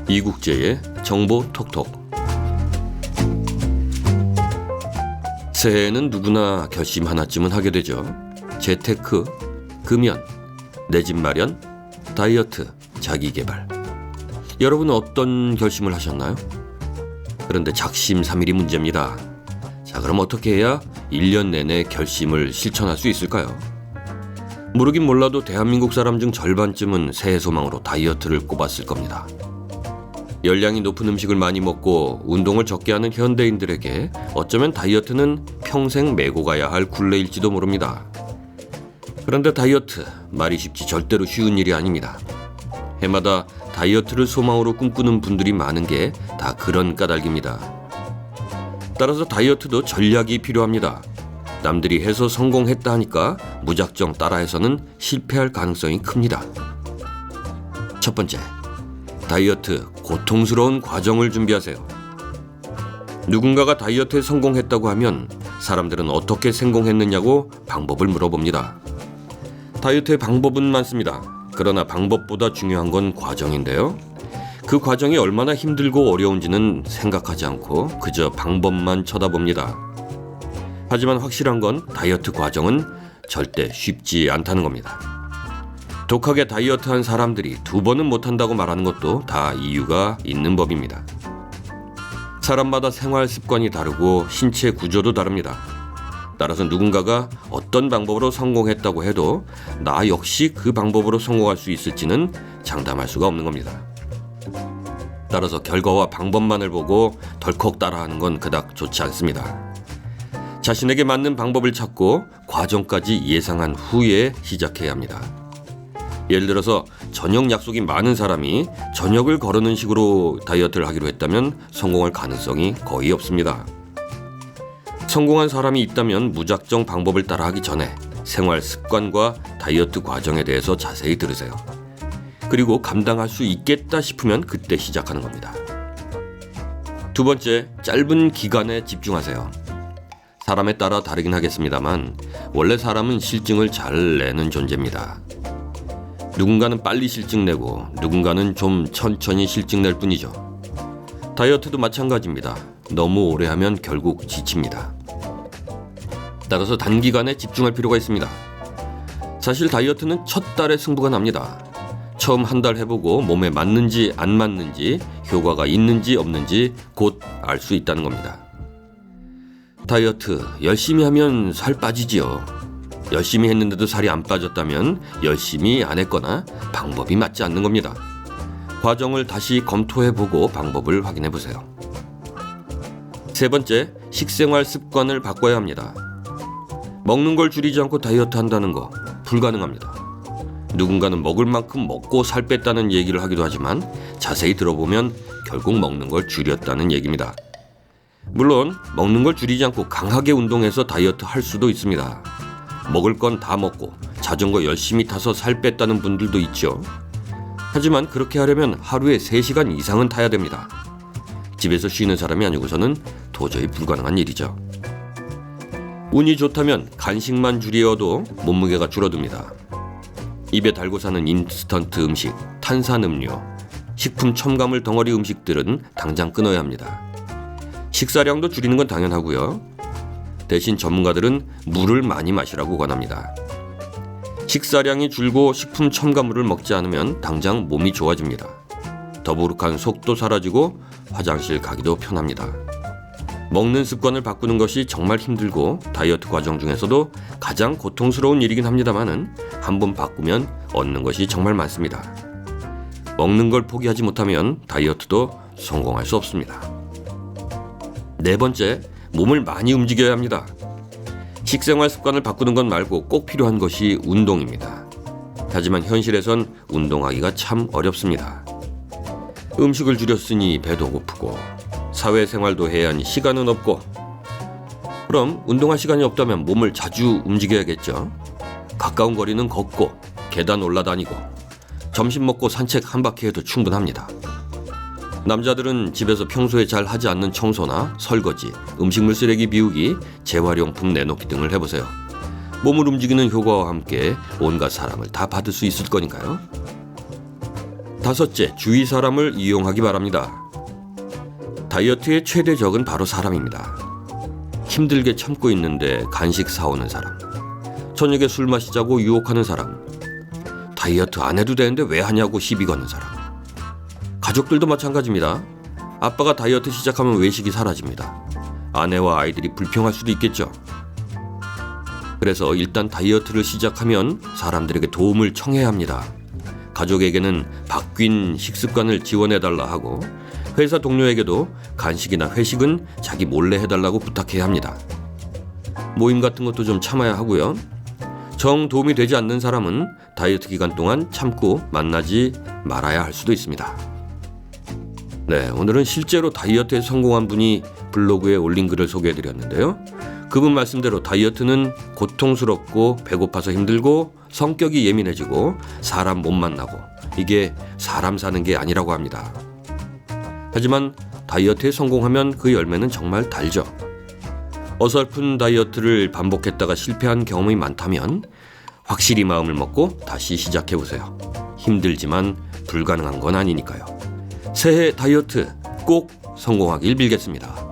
이국제의 정보 톡톡. 새해에는 누구나 결심 하나쯤은 하게 되죠. 재테크, 금연, 내 집 마련, 다이어트, 자기개발. 여러분은 어떤 결심을 하셨나요? 그런데 작심삼일이 문제입니다. 자, 그럼 어떻게 해야 1년 내내 결심을 실천할 수 있을까요? 모르긴 몰라도 대한민국 사람 중 절반쯤은 새해 소망으로 다이어트를 꼽았을 겁니다. 열량이 높은 음식을 많이 먹고 운동을 적게 하는 현대인들에게 어쩌면 다이어트는 평생 메고 가야 할 굴레일지도 모릅니다. 그런데 다이어트, 말이 쉽지 절대로 쉬운 일이 아닙니다. 해마다 다이어트를 소망으로 꿈꾸는 분들이 많은 게 다 그런 까닭입니다. 따라서 다이어트도 전략이 필요합니다. 남들이 해서 성공했다 하니까 무작정 따라해서는 실패할 가능성이 큽니다. 첫 번째, 다이어트 고통스러운 과정을 준비하세요. 누군가가 다이어트에 성공했다고 하면 사람들은 어떻게 성공했느냐고 방법을 물어봅니다. 다이어트의 방법은 많습니다. 그러나 방법보다 중요한 건 과정인데요. 그 과정이 얼마나 힘들고 어려운지는 생각하지 않고 그저 방법만 쳐다봅니다. 하지만 확실한 건 다이어트 과정은 절대 쉽지 않다는 겁니다. 독하게 다이어트한 사람들이 2번은 못한다고 말하는 것도 다 이유가 있는 법입니다. 사람마다 생활 습관이 다르고 신체 구조도 다릅니다. 따라서 누군가가 어떤 방법으로 성공했다고 해도 나 역시 그 방법으로 성공할 수 있을지는 장담할 수가 없는 겁니다. 따라서 결과와 방법만을 보고 덜컥 따라하는 건 그닥 좋지 않습니다. 자신에게 맞는 방법을 찾고 과정까지 예상한 후에 시작해야 합니다. 예를 들어서 저녁 약속이 많은 사람이 저녁을 거르는 식으로 다이어트를 하기로 했다면 성공할 가능성이 거의 없습니다. 성공한 사람이 있다면 무작정 방법을 따라하기 전에 생활 습관과 다이어트 과정에 대해서 자세히 들으세요. 그리고 감당할 수 있겠다 싶으면 그때 시작하는 겁니다. 두 번째, 짧은 기간에 집중하세요. 사람에 따라 다르긴 하겠습니다만 원래 사람은 실증을 잘 내는 존재입니다. 누군가는 빨리 실증 내고 누군가는 좀 천천히 실증 낼 뿐이죠. 다이어트도 마찬가지입니다. 너무 오래 하면 결국 지칩니다. 따라서 단기간에 집중할 필요가 있습니다. 사실 다이어트는 첫 달에 승부가 납니다. 처음 한 달 해보고 몸에 맞는지 안 맞는지, 효과가 있는지 없는지 곧 알 수 있다는 겁니다. 다이어트 열심히 하면 살 빠지지요. 열심히 했는데도 살이 안 빠졌다면 열심히 안 했거나 방법이 맞지 않는 겁니다. 과정을 다시 검토해보고 방법을 확인해보세요. 세 번째, 식생활 습관을 바꿔야 합니다. 먹는 걸 줄이지 않고 다이어트 한다는 거 불가능합니다. 누군가는 먹을 만큼 먹고 살 뺐다는 얘기를 하기도 하지만 자세히 들어보면 결국 먹는 걸 줄였다는 얘기입니다. 물론 먹는 걸 줄이지 않고 강하게 운동해서 다이어트 할 수도 있습니다. 먹을 건 다 먹고 자전거 열심히 타서 살 뺐다는 분들도 있죠. 하지만 그렇게 하려면 하루에 3시간 이상은 타야 됩니다. 집에서 쉬는 사람이 아니고서는 도저히 불가능한 일이죠. 운이 좋다면 간식만 줄여도 몸무게가 줄어듭니다. 입에 달고 사는 인스턴트 음식, 탄산음료, 식품 첨가물 덩어리 음식들은 당장 끊어야 합니다. 식사량도 줄이는 건 당연하고요. 대신 전문가들은 물을 많이 마시라고 권합니다. 식사량이 줄고 식품 첨가물을 먹지 않으면 당장 몸이 좋아집니다. 더부룩한 속도 사라지고 화장실 가기도 편합니다. 먹는 습관을 바꾸는 것이 정말 힘들고 다이어트 과정 중에서도 가장 고통스러운 일이긴 합니다만은 한번 바꾸면 얻는 것이 정말 많습니다. 먹는 걸 포기하지 못하면 다이어트도 성공할 수 없습니다. 네 번째, 몸을 많이 움직여야 합니다. 식생활 습관을 바꾸는 것 말고 꼭 필요한 것이 운동입니다. 하지만 현실에선 운동하기가 참 어렵습니다. 음식을 줄였으니 배도 고프고 사회생활도 해야 하니 시간은 없고, 그럼 운동할 시간이 없다면 몸을 자주 움직여야겠죠. 가까운 거리는 걷고 계단 올라다니고 점심 먹고 산책 한 바퀴 해도 충분합니다. 남자들은 집에서 평소에 잘 하지 않는 청소나 설거지, 음식물 쓰레기 비우기, 재활용품 내놓기 등을 해보세요. 몸을 움직이는 효과와 함께 온갖 사랑을 다 받을 수 있을 거니까요. 다섯째, 주위 사람을 이용하기 바랍니다. 다이어트의 최대 적은 바로 사람입니다. 힘들게 참고 있는데 간식 사오는 사람, 저녁에 술 마시자고 유혹하는 사람, 다이어트 안 해도 되는데 왜 하냐고 시비 거는 사람. 가족들도 마찬가지입니다. 아빠가 다이어트 시작하면 외식이 사라집니다. 아내와 아이들이 불평할 수도 있겠죠. 그래서 일단 다이어트를 시작하면 사람들에게 도움을 청해야 합니다. 가족에게는 바뀐 식습관을 지원해달라 하고, 회사 동료에게도 간식이나 회식은 자기 몰래 해달라고 부탁해야 합니다. 모임 같은 것도 좀 참아야 하고요. 정 도움이 되지 않는 사람은 다이어트 기간 동안 참고 만나지 말아야 할 수도 있습니다. 네, 오늘은 실제로 다이어트에 성공한 분이 블로그에 올린 글을 소개해드렸는데요. 그분 말씀대로 다이어트는 고통스럽고 배고파서 힘들고 성격이 예민해지고 사람 못 만나고, 이게 사람 사는 게 아니라고 합니다. 하지만 다이어트에 성공하면 그 열매는 정말 달죠. 어설픈 다이어트를 반복했다가 실패한 경험이 많다면 확실히 마음을 먹고 다시 시작해보세요. 힘들지만 불가능한 건 아니니까요. 새해 다이어트 꼭 성공하길 빌겠습니다.